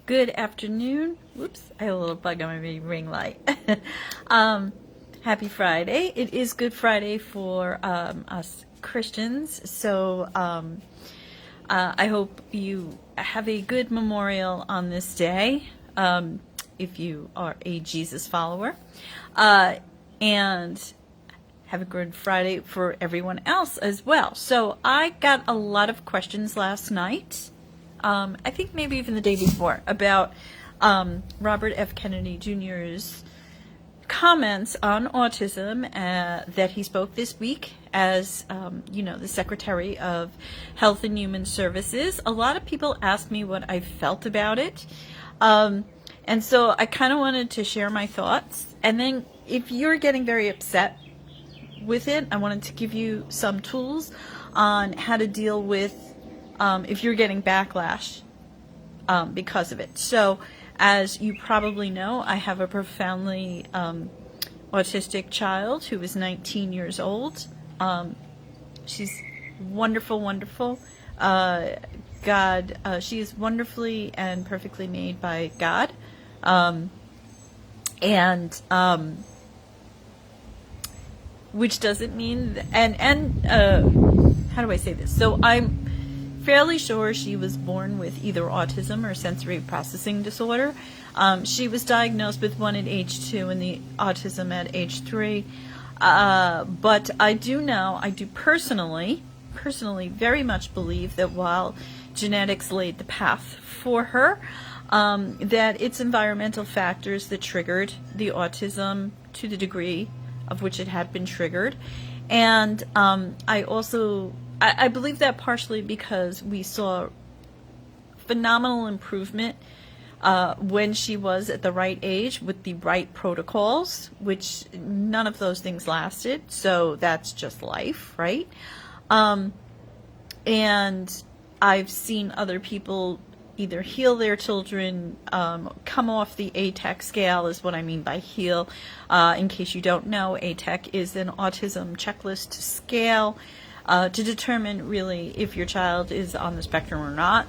Good afternoon. Whoops, I have a little bug on my ring light. Happy Friday. It is Good Friday for us Christians, so I hope you have a good memorial on this day if you are a Jesus follower. And have a good Friday for everyone else as well. So I got a lot of questions last night. I think maybe even the day before, about Robert F. Kennedy Jr.'s comments on autism that he spoke this week as, the Secretary of Health and Human Services. A lot of people asked me what I felt about it. And so I kind of wanted to share my thoughts. And then if you're getting very upset with it, I wanted to give you some tools on how to deal with if you're getting backlash because of it. So, as you probably know, I have a profoundly autistic child who is 19 years old. She's wonderful, wonderful. She is wonderfully and perfectly made by God. Which doesn't mean, how do I say this? So I'm fairly sure she was born with either autism or sensory processing disorder. She was diagnosed with one at age 2 and the autism at age 3. But I do personally very much believe that while genetics laid the path for her, that it's environmental factors that triggered the autism to the degree of which it had been triggered. And I believe that partially because we saw phenomenal improvement when she was at the right age with the right protocols, which none of those things lasted. So that's just life, right? And I've seen other people either heal their children, come off the ATEC scale is what I mean by heal. In case you don't know, ATEC is an autism checklist scale to determine really if your child is on the spectrum or not.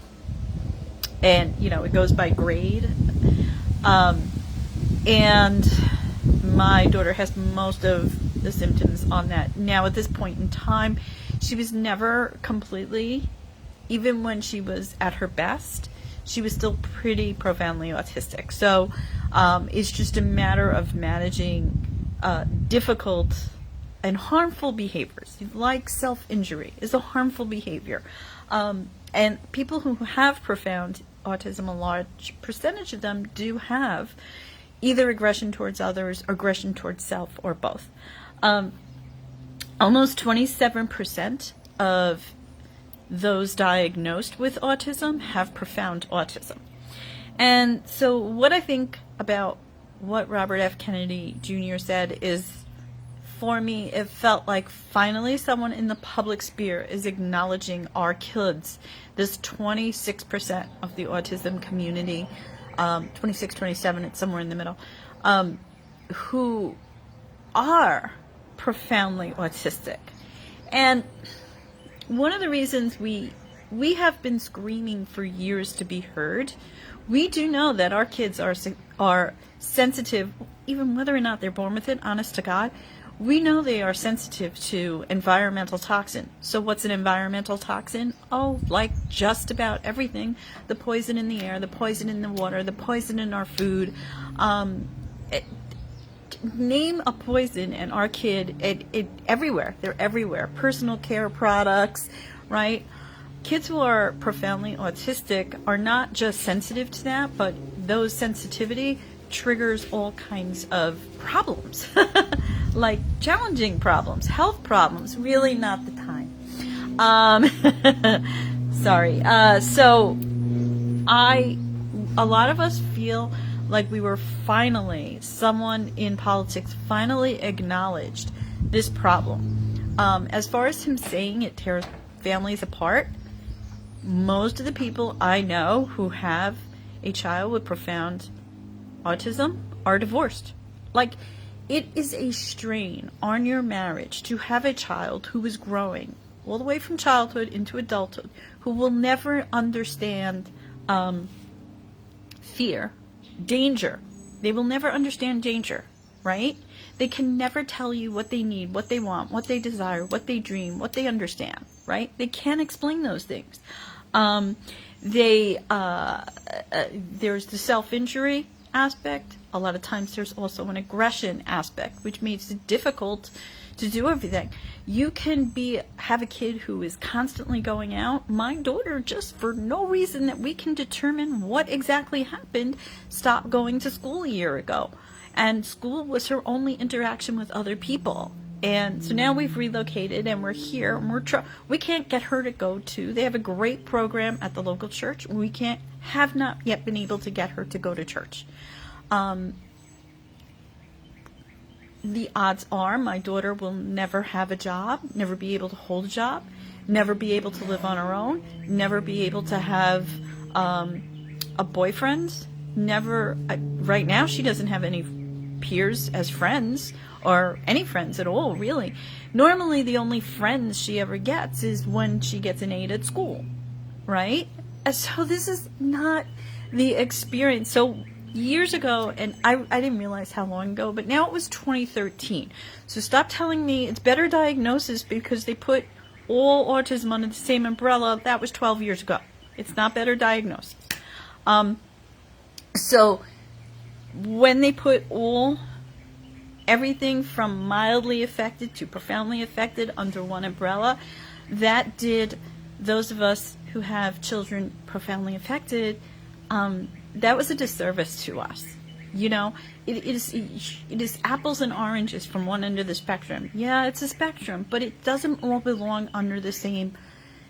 And, it goes by grade. And my daughter has most of the symptoms on that. Now, at this point in time, she was never completely, even when she was at her best, she was still pretty profoundly autistic. So it's just a matter of managing difficult and harmful behaviors, like self-injury is a harmful behavior. And people who have profound autism, a large percentage of them do have either aggression towards others, or aggression towards self, or both. Almost 27% of those diagnosed with autism have profound autism. And so what I think about what Robert F. Kennedy Jr. said is, for me, it felt like finally someone in the public sphere is acknowledging our kids, this 26% of the autism community, 26, 27, it's somewhere in the middle, who are profoundly autistic. And one of the reasons we have been screaming for years to be heard, we do know that our kids are sensitive, even whether or not they're born with it, honest to God. We know they are sensitive to environmental toxin. So what's an environmental toxin? Oh, like just about everything. The poison in the air, the poison in the water, the poison in our food. Name a poison and our kid, it everywhere. They're everywhere. Personal care products, right? Kids who are profoundly autistic are not just sensitive to that, but those sensitivity triggers all kinds of problems, like challenging problems, health problems. Really not the time. Sorry. So a lot of us feel like we were someone in politics finally acknowledged this problem. As far as him saying it tears families apart, most of the people I know who have a child with profound autism are divorced. Like, it is a strain on your marriage to have a child who is growing all the way from childhood into adulthood, who will never understand fear, danger. They will never understand danger, right? They can never tell you what they need, what they want, what they desire, what they dream, what they understand, right? They can't explain those things. There's the self-injury aspect. A lot of times there's also an aggression aspect, which makes it difficult to do everything. You can have a kid who is constantly going out. My daughter, just for no reason that we can determine what exactly happened, stopped going to school a year ago. And school was her only interaction with other people. And so now we've relocated and we're here and we can't get her to go to. They have a great program at the local church. We have not yet been able to get her to go to church. The odds are my daughter will never have a job, never be able to hold a job, never be able to live on her own, never be able to have a boyfriend, right now she doesn't have any peers as friends or any friends at all, really. Normally the only friends she ever gets is when she gets an aide at school, right? And so this is not the experience. So years ago, and I didn't realize how long ago, but now it was 2013. So stop telling me it's better diagnosis because they put all autism under the same umbrella. That was 12 years ago. It's not better diagnosis. So when they put everything from mildly affected to profoundly affected under one umbrella, that did those of us who have children profoundly affected, that was a disservice to us. You know, it is apples and oranges from one end of the spectrum. Yeah, it's a spectrum, but it doesn't all belong under the same.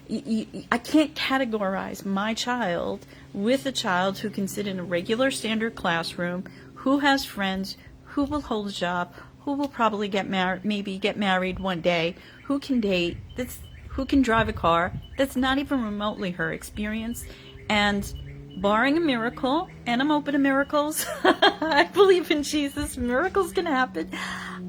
I can't categorize my child with a child who can sit in a regular standard classroom, who has friends, who will hold a job, who will probably maybe get married one day, who can date, who can drive a car. That's not even remotely her experience. And barring a miracle, and I'm open to miracles, I believe in Jesus, miracles can happen.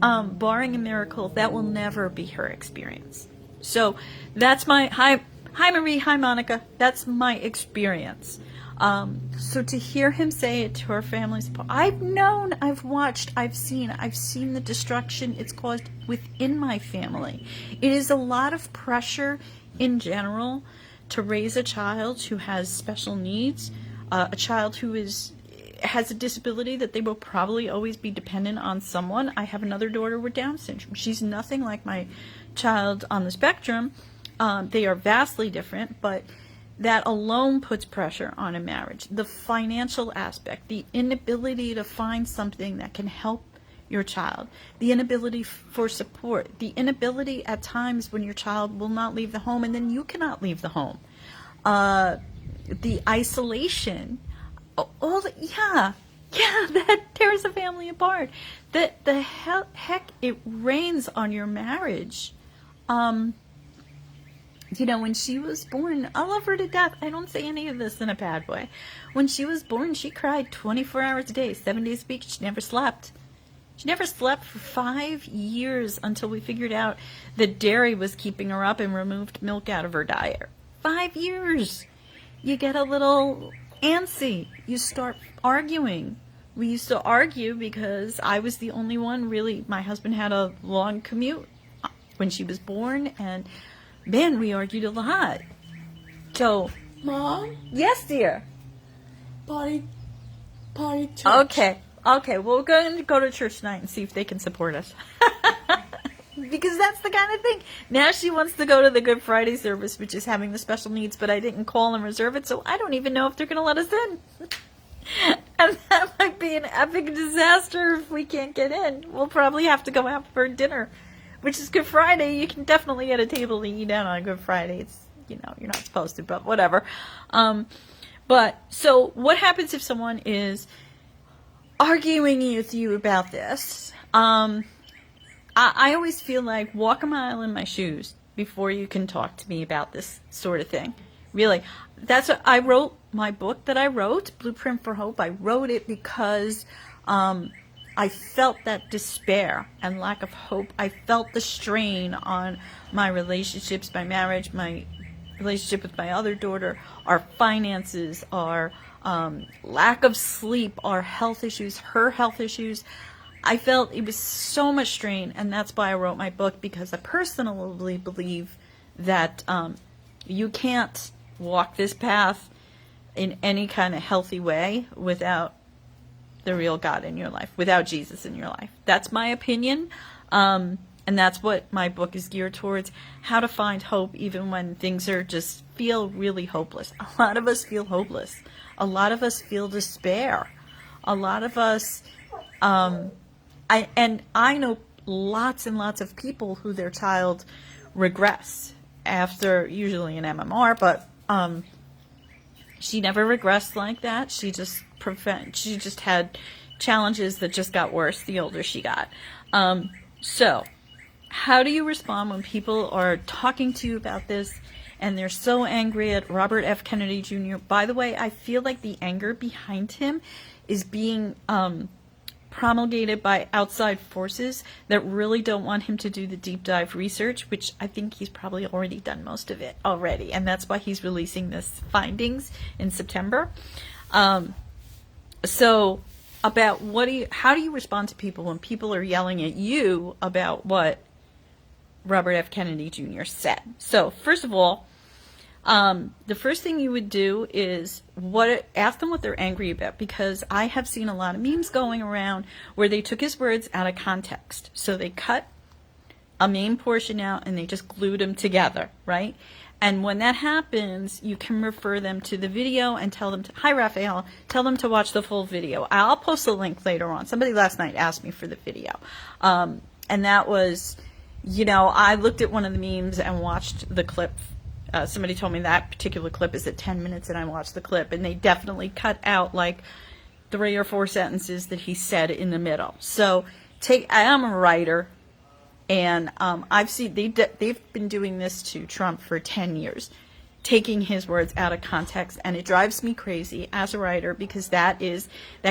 Barring a miracle, that will never be her experience. So that's hi Marie, hi Monica, that's my experience. So to hear him say it to our families, I've known, I've watched, I've seen the destruction it's caused within my family. It is a lot of pressure in general to raise a child who has special needs, a child who has a disability that they will probably always be dependent on someone. I have another daughter with Down syndrome. She's nothing like my child on the spectrum. They are vastly different, but that alone puts pressure on a marriage. The financial aspect, the inability to find something that can help your child, the inability for support, the inability at times when your child will not leave the home and then you cannot leave the home, the isolation, that tears a family apart. The heck it rains on your marriage. When she was born, I love her to death. I don't say any of this in a bad way. When she was born, she cried 24 hours a day, 7 days a week. She never slept. She never slept for 5 years until we figured out that dairy was keeping her up and removed milk out of her diet. 5 years. You get a little antsy. You start arguing. We used to argue because I was the only one really. My husband had a long commute when she was born, and man, we argued a lot. So, Mom? Yes, dear. Potty church. Okay, well, we're going to go to church tonight and see if they can support us. Because that's the kind of thing. Now she wants to go to the Good Friday service, which is having the special needs, but I didn't call and reserve it, so I don't even know if they're going to let us in. And that might be an epic disaster if we can't get in. We'll probably have to go out for dinner, which is Good Friday. You can definitely get a table to eat out on Good Friday. It's, you're not supposed to, but whatever. But so what happens if someone is arguing with you about this? I always feel like walk a mile in my shoes before you can talk to me about this sort of thing. Really. That's what I wrote my book that I wrote, Blueprint for Hope. I wrote it because I felt that despair and lack of hope. I felt the strain on my relationships, my marriage, my relationship with my other daughter, our finances, our lack of sleep, our health issues, her health issues. I felt it was so much strain, and that's why I wrote my book, because I personally believe that you can't walk this path in any kind of healthy way without the real God in your life, without Jesus in your life. That's my opinion, and that's what my book is geared towards, how to find hope even when things are just feel really hopeless. A lot of us feel hopeless. A lot of us feel despair. A lot of us, I know lots and lots of people who their child regress after usually an MMR, but she never regressed like that. She just had challenges that just got worse the older she got. So how do you respond when people are talking to you about this and they're so angry at Robert F. Kennedy Jr.? By the way, I feel like the anger behind him is being promulgated by outside forces that really don't want him to do the deep dive research, which I think he's probably already done most of it already, and that's why he's releasing this findings in September. So about how do you respond to people when people are yelling at you about what Robert F. Kennedy Jr. said? So first of all, the first thing you would do is ask them what they're angry about, because I have seen a lot of memes going around where they took his words out of context. So they cut a main portion out and they just glued them together, right? And when that happens, you can refer them to the video and tell them hi, Raphael, tell them to watch the full video. I'll post a link later on. Somebody last night asked me for the video. And that was, I looked at one of the memes and watched the clip. Somebody told me that particular clip is at 10 minutes, and I watched the clip, and they definitely cut out like 3 or 4 sentences that he said in the middle. So I am a writer, and I've seen they've been doing this to Trump for 10 years, taking his words out of context, and it drives me crazy as a writer, because that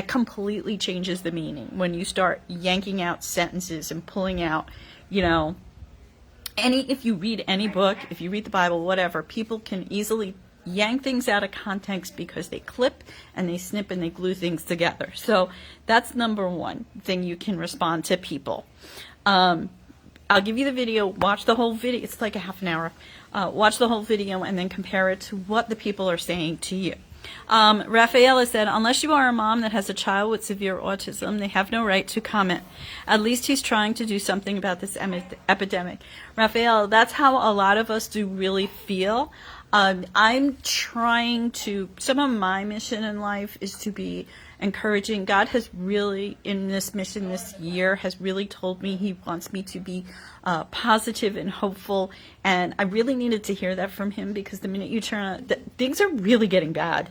completely changes the meaning when you start yanking out sentences and pulling out, if you read any book, if you read the Bible, whatever, people can easily yank things out of context because they clip and they snip and they glue things together. So that's number one thing you can respond to people. I'll give you the video, watch the whole video. It's like a half an hour. Watch the whole video and then compare it to what the people are saying to you. Rafaela said, unless you are a mom that has a child with severe autism, they have no right to comment. At least he's trying to do something about this epidemic. Rafaela, that's how a lot of us do really feel. I'm trying to, some of my mission in life is to be encouraging. God has really, in this mission this year, has really told me he wants me to be positive and hopeful. And I really needed to hear that from him, because the minute you turn on, things are really getting bad.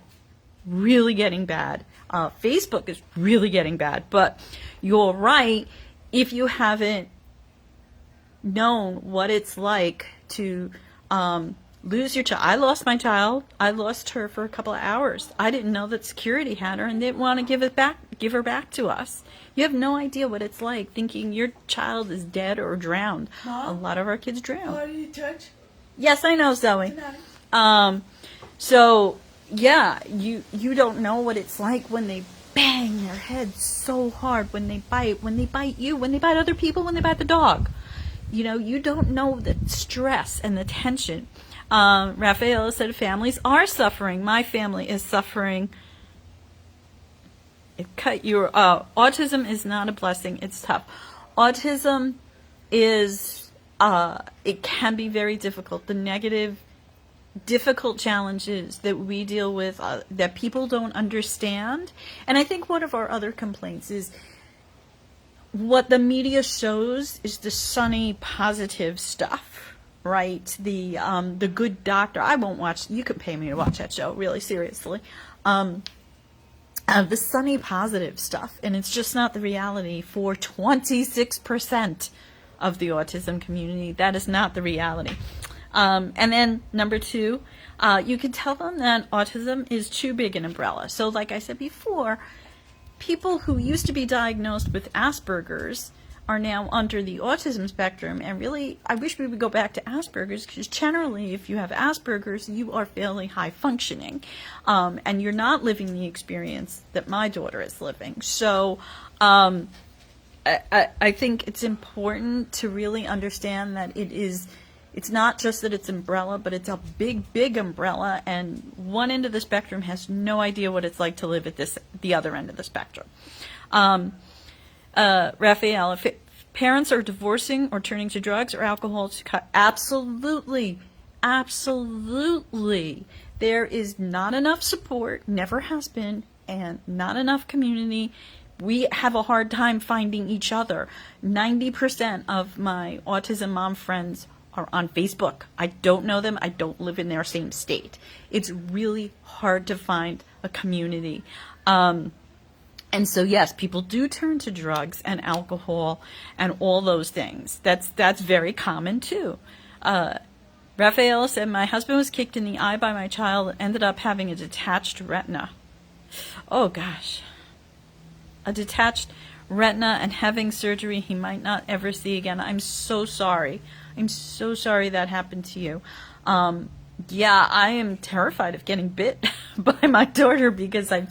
Really getting bad. Facebook is really getting bad. But you're right, if you haven't known what it's like to lose your child. I lost my child. I lost her for a couple of hours. I didn't know that security had her and didn't want to give her back to us. You have no idea what it's like thinking your child is dead or drowned. Mom? A lot of our kids drown. What did you touch? Yes, I know, Zoe. Tonight. So yeah, you don't know what it's like when they bang their head so hard, when they bite you, when they bite other people, when they bite the dog. You don't know the stress and the tension. Rafaela said families are suffering. My family is suffering. Autism is not a blessing. It's tough. Autism is, it can be very difficult. The difficult challenges that we deal with, that people don't understand. And I think one of our other complaints is what the media shows is the sunny, positive stuff, right? The Good Doctor. I won't watch. You could pay me to watch that show, really, seriously. The sunny, positive stuff, and it's just not the reality for 26% of the autism community. That is not the reality. And then number 2, you can tell them that autism is too big an umbrella. So like I said before, people who used to be diagnosed with Asperger's are now under the autism spectrum, and really, I wish we would go back to Asperger's, because generally, if you have Asperger's, you are fairly high functioning, and you're not living the experience that my daughter is living. So, I think it's important to really understand that it's not just that it's umbrella, but it's a big, big umbrella, and one end of the spectrum has no idea what it's like to live at the other end of the spectrum. Raphael, if parents are divorcing or turning to drugs or alcohol to cut, absolutely, absolutely. There is not enough support, never has been, and not enough community. We have a hard time finding each other. 90% of my autism mom friends are on Facebook. I don't know them. I don't live in their same state. It's really hard to find a community. And so, yes, people do turn to drugs and alcohol and all those things. That's very common, too. Raphael said, my husband was kicked in the eye by my child and ended up having a detached retina. Oh, gosh. A detached retina and having surgery he might not ever see again. I'm so sorry. I'm so sorry that happened to you. Yeah, I am terrified of getting bit by my daughter, because I've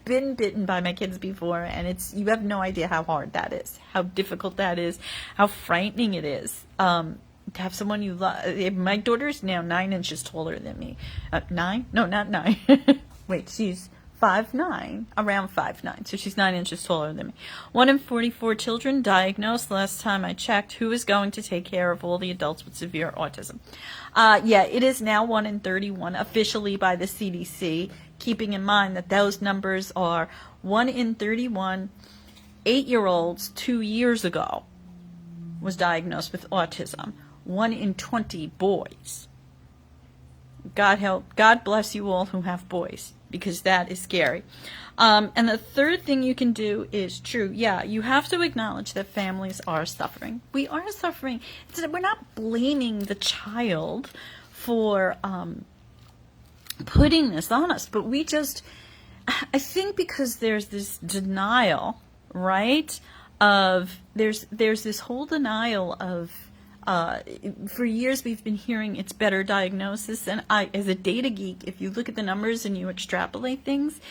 been bitten by my kids before, and you have no idea how hard that is, how difficult that is, how frightening it is. To have someone you love. My daughter's now 9 inches taller than me. 9? No, not 9. Wait, she's 5'9", around 5'9", so she's 9 inches taller than me. 1 in 44 children diagnosed last time I checked. Who is going to take care of all the adults with severe autism? Yeah, it is now 1 in 31 officially by the CDC, keeping in mind that those numbers are 1 in 31 8-year-olds 2 years ago was diagnosed with autism. 1 in 20 boys. God bless you all who have boys, because that is scary. And the third thing you can do is true. Yeah, you have to acknowledge that families are suffering. We are suffering. We're not blaming the child for putting this on us, but I think because there's this denial, right? There's this whole denial of, for years we've been hearing it's better diagnosis, and as a data geek, if you look at the numbers and you extrapolate things,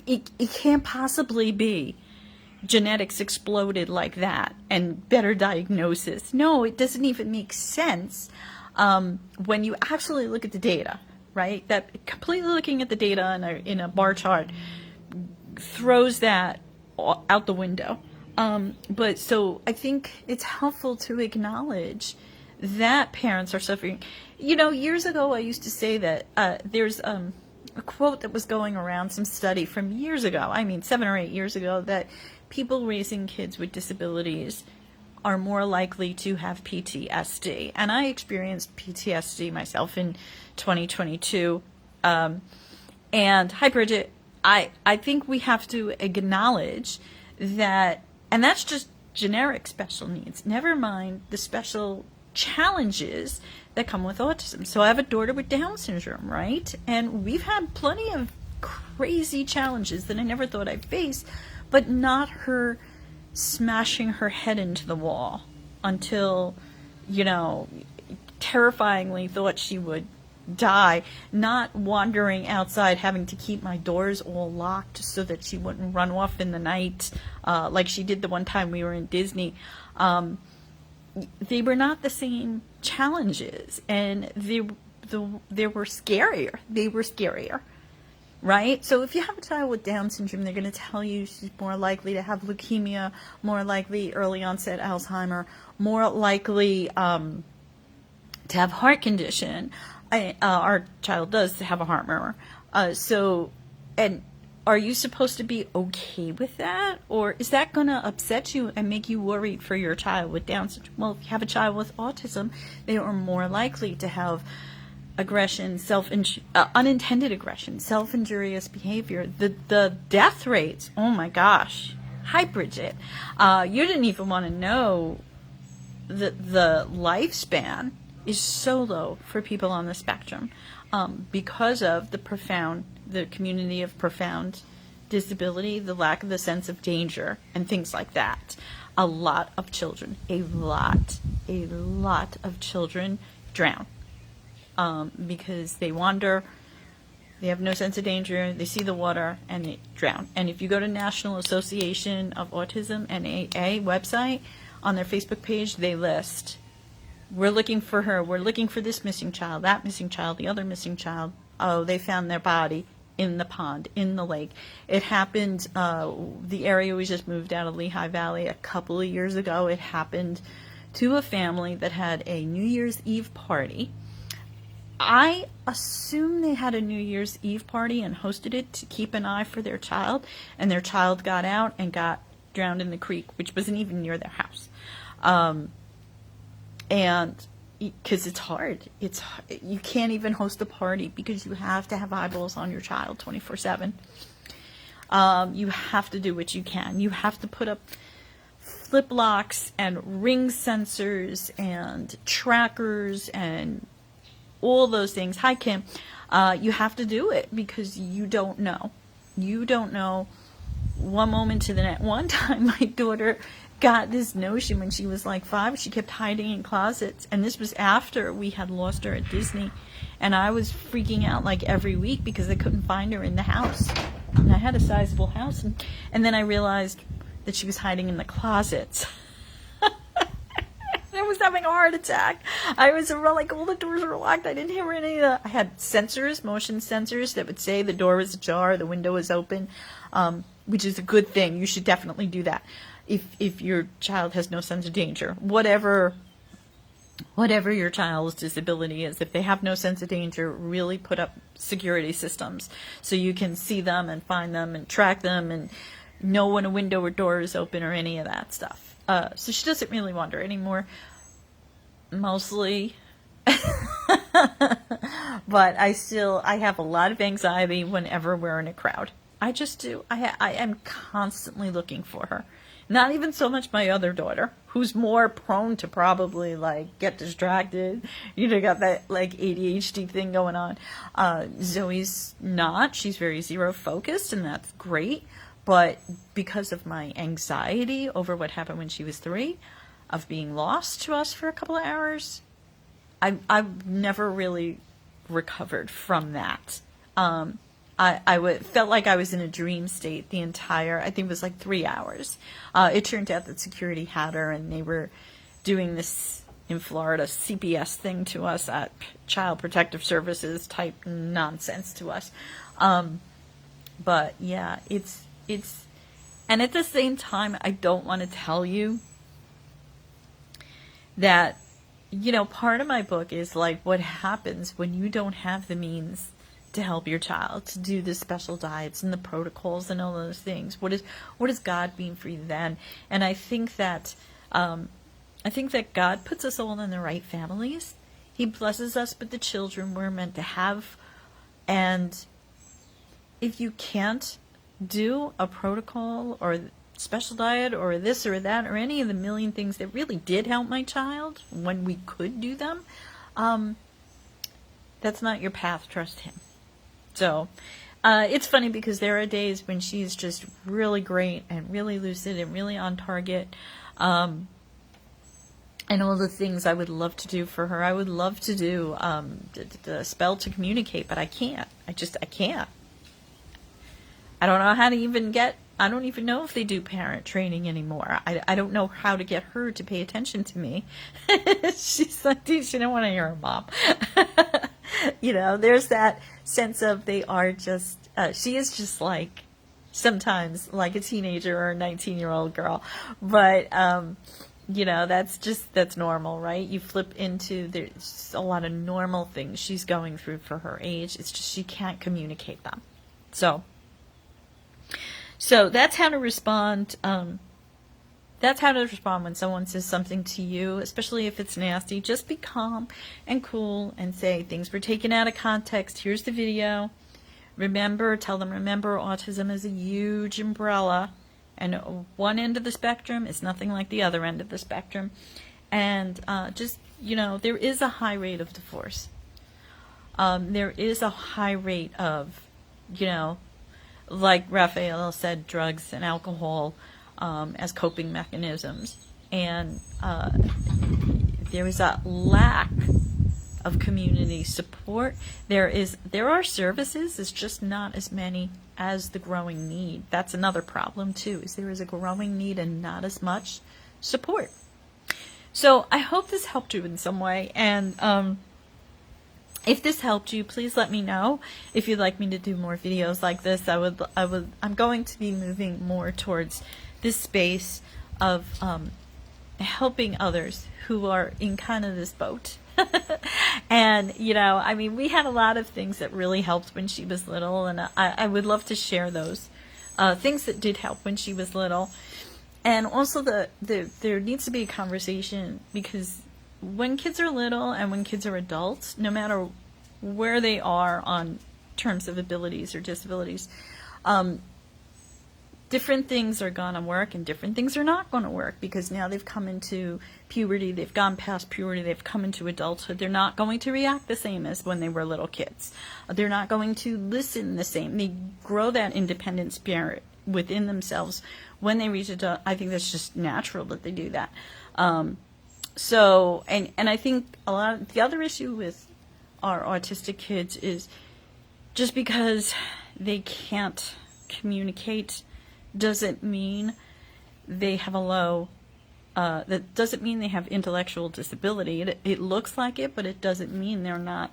it can't possibly be genetics exploded like that and better diagnosis. No, it doesn't even make sense when you actually look at the data, right? That completely looking at the data in a bar chart throws that out the window. But so I think it's helpful to acknowledge that parents are suffering. Years ago I used to say that there's a quote that was going around, some study from years ago, 7 or 8 years ago, that people raising kids with disabilities are more likely to have PTSD. And I experienced PTSD myself in 2022. And hi, Bridget, I think we have to acknowledge that. And that's just generic special needs. Never mind the special challenges that come with autism. So I have a daughter with Down syndrome, right? And we've had plenty of crazy challenges that I never thought I'd face, but not her smashing her head into the wall until, terrifyingly thought she would die, not wandering outside, having to keep my doors all locked so that she wouldn't run off in the night, like she did the one time we were in Disney. They were not the same challenges, and they were scarier. They were scarier, right? So if you have a child with Down syndrome, they're going to tell you she's more likely to have leukemia, more likely early onset Alzheimer, more likely to have heart condition. Our child does have a heart murmur. And are you supposed to be okay with that? Or is that going to upset you and make you worried for your child with Down syndrome? Well, if you have a child with autism, they are more likely to have aggression, unintended aggression, self-injurious behavior. The death rates, oh my gosh. Hi, Bridget. You didn't even want to know the lifespan is so low for people on the spectrum because of the community of profound disability, the lack of the sense of danger, and things like that. a lot of children, a lot of children drown because they wander, they have no sense of danger, they see the water, and they drown. And if you go to National Association of Autism, NAA website, on their Facebook page, they list, we're looking for her, we're looking for this missing child, that missing child, the other missing child. Oh, they found their body in the pond, in the lake. It happened, the area we just moved out of Lehigh Valley a couple of years ago. It happened to a family that had a New Year's Eve party. I assume they had a New Year's Eve party and hosted it to keep an eye for their child, and their child got out and got drowned in the creek, which wasn't even near their house. And because it's hard, you can't even host a party because you have to have eyeballs on your child 24/7. You have to do what you can. You have to put up flip locks and ring sensors and trackers and all those things. Hi, Kim. You have to do it because you don't know. You don't know one moment to the next. One time my daughter got this notion when she was like 5. She kept hiding in closets, and this was after we had lost her at Disney, and I was freaking out like every week because I couldn't find her in the house, and I had a sizable house, and then I realized that she was hiding in the closets. I was having a heart attack. I was like, all the doors were locked. I didn't hear any of that. I had sensors, motion sensors, that would say the door was ajar, the window was open, which is a good thing. You should definitely do that if your child has no sense of danger. Whatever your child's disability is, if they have no sense of danger, really put up security systems so you can see them and find them and track them and know when a window or door is open or any of that stuff. So she doesn't really wander anymore, mostly. But I have a lot of anxiety whenever we're in a crowd. I just do. I am constantly looking for her. Not even so much my other daughter, who's more prone to probably like get distracted. Got that like ADHD thing going on. Zoe's not. She's very zero focused, and that's great. But because of my anxiety over what happened when she was 3, of being lost to us for a couple of hours, I've never really recovered from that. I felt like I was in a dream state the entire, I think it was like 3 hours. It turned out that security had her, and they were doing this in Florida CPS thing to us, at Child Protective Services type nonsense to us. But yeah, it's, and at the same time, I don't want to tell you that, part of my book is like what happens when you don't have the means to help your child, to do the special diets and the protocols and all those things. What does God mean for you then? And I think that God puts us all in the right families. He blesses us with the children we're meant to have. And if you can't do a protocol or special diet or this or that or any of the million things that really did help my child when we could do them, that's not your path. Trust him. So it's funny because there are days when she's just really great and really lucid and really on target, and all the things I would love to do for her. I would love to do the spell to communicate, but I can't. I can't. I don't know how to even I don't even know if they do parent training anymore. I don't know how to get her to pay attention to me. She's like, she didn't want to hear her mom. There's that sense of they are just, she is just like, sometimes like a teenager or a 19-year-old girl. But, that's normal, right? You flip into, there's a lot of normal things she's going through for her age. It's just she can't communicate them. So that's how to respond. That's how to respond when someone says something to you, especially if it's nasty. Just be calm and cool and say things were taken out of context. Here's the video. Tell them, remember, autism is a huge umbrella, and one end of the spectrum is nothing like the other end of the spectrum. And there is a high rate of divorce. There is a high rate of, like Raphael said, drugs and alcohol. as coping mechanisms. And there is a lack of community support. There are services, it's just not as many as the growing need. That's another problem too, is there is a growing need and not as much support. So I hope this helped you in some way, and if this helped you, please let me know if you'd like me to do more videos like this. I'm going to be moving more towards this space of helping others who are in kind of this boat. And, you know, I mean, we had a lot of things that really helped when she was little, and I would love to share those things that did help when she was little. And also there needs to be a conversation, because when kids are little and when kids are adults, no matter where they are on terms of abilities or disabilities, different things are going to work and different things are not going to work, because now they've come into puberty, they've gone past puberty, they've come into adulthood. They're not going to react the same as when they were little kids. They're not going to listen the same. They grow that independent spirit within themselves when they reach adult. I think that's just natural that they do that. So, and I think a lot of the other issue with our autistic kids is just because they can't communicate doesn't mean they have a low, that doesn't mean they have intellectual disability. It looks like it, but it doesn't mean they're not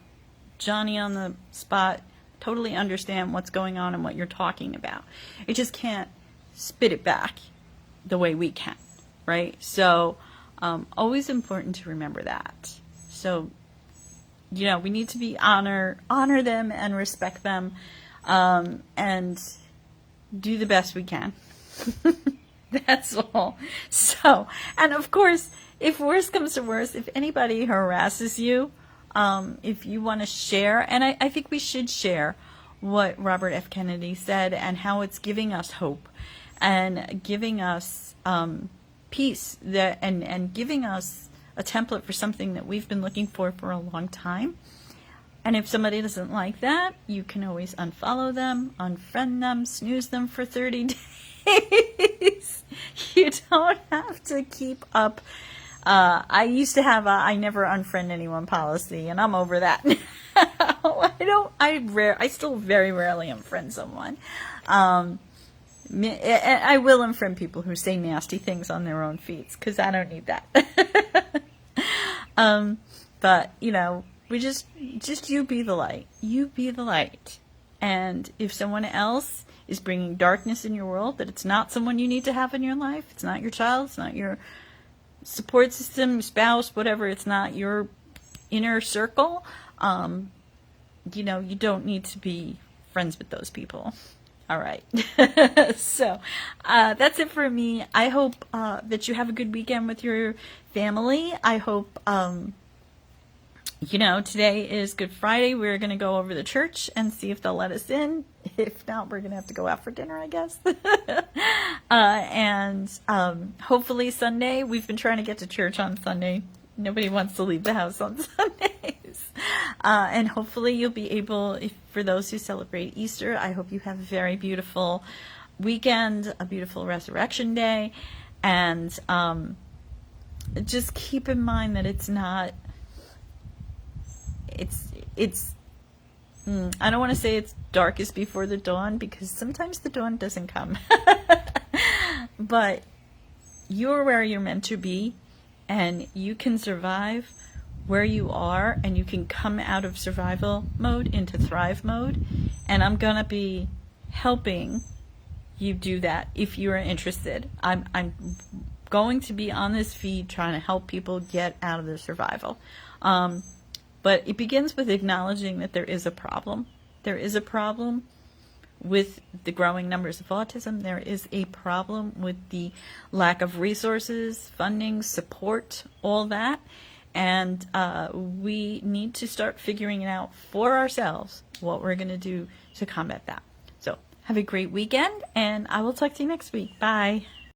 Johnny on the spot, totally understand what's going on and what you're talking about. It just can't spit it back the way we can, right? So, always important to remember that. So, you know, we need to be honor them and respect them, and do the best we can. That's all. So, and of course, if worse comes to worse, if anybody harasses you, if you want to share, and I think we should share what Robert F. Kennedy said and how it's giving us hope and giving us peace, and giving us a template for something that we've been looking for a long time. And if somebody doesn't like that, you can always unfollow them, unfriend them, snooze them for 30 days. You don't have to keep up. I used to have a I never unfriend anyone policy, and I'm over that. I still very rarely unfriend someone. I will unfriend people who say nasty things on their own feeds, because I don't need that. But, you know, we just you be the light. You be the light. And if someone else is bringing darkness in your world, that it's not someone you need to have in your life, it's not your child, it's not your support system, spouse, whatever, it's not your inner circle, you know, you don't need to be friends with those people. All right. So that's it for me. I hope that you have a good weekend with your family. I hope, you know, today is Good Friday. We're going to go over to church and see if they'll let us in. If not, we're going to have to go out for dinner, I guess. And hopefully Sunday. We've been trying to get to church on Sunday. Nobody wants to leave the house on Sundays. And hopefully you'll be able, for those who celebrate Easter, I hope you have a very beautiful weekend, a beautiful Resurrection Day. And just keep in mind that it's not, I don't want to say it's darkest before the dawn, because sometimes the dawn doesn't come. But you're where you're meant to be, and you can survive where you are, and you can come out of survival mode into thrive mode. And I'm going to be helping you do that if you're interested. I'm going to be on this feed trying to help people get out of their survival. But it begins with acknowledging that there is a problem. There is a problem with the growing numbers of autism. There is a problem with the lack of resources, funding, support, all that. And we need to start figuring it out for ourselves what we're going to do to combat that. So have a great weekend, and I will talk to you next week. Bye.